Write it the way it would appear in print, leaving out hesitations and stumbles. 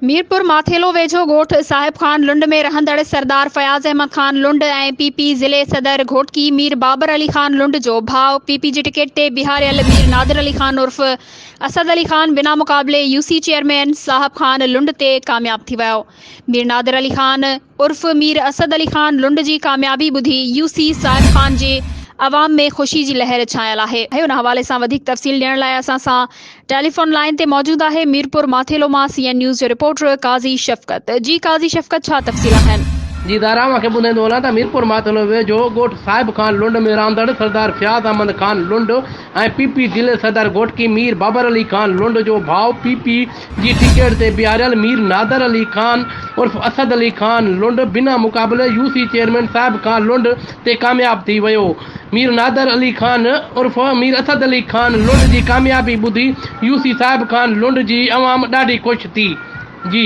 मीरपुर माथेलो वेझो ॻोठ साहिब खान लुंड में रहंदड़ सरदार फयाज़ अहमद खान लुंड ऐं पीपी ज़िले सदर घोटकी मीर बाबर अली खान लुंड जो भाउ पीपी जी टिकट ते बिहारियल मीर नादिर अली खान उर्फ असद अली खान बिना मुक़ाबले यूसी चेयरमैन साहिब खान लुंड ते कामयाब थी वियो। मीर नादिर अली खान उर्फ मीर असद अली खान लुंड जी कामयाबी ॿुधी यूसी साहिब खान जे अवाम में ख़ुशी की लहर छायल है। उन हवाले से अधिक तफ़सील ॾियण लाइ असां सां टेलीफोन लाइन ते मौजूद है मीरपुर माथेलो मां CN न्यूज़ जो रिपोर्टर काज़ी शफ़क़त। जी काज़ी शफ़क़त, छा तफ़सील आहिनि? जी दारा मूंखे ॿुधाईंदो वञा त मीरपुर माथेलो वेझो ॻोठ साहिब खान लुंड में रहंदड़ सरदार फयाज़ अहमद खान लुंड ऐं पीपी ज़िले सदर घोटकी मीर बाबर अली खान लुंड जो भाउ पीपी जी टिकट ते बिहारियल मीर नादिर अली खान उर्फ असद अली खान लुंड बिना मुक़ाबले यूसी चेयरमैन साहिब खान लुंड ते कामयाब थी वियो। मीर नादिर अली खान उर्फ मीर असद अली खान लुंड जी कामयाबी ॿुधी यूसी साहिब खान लुंड जी अवाम ॾाढी ख़ुशि थी। जी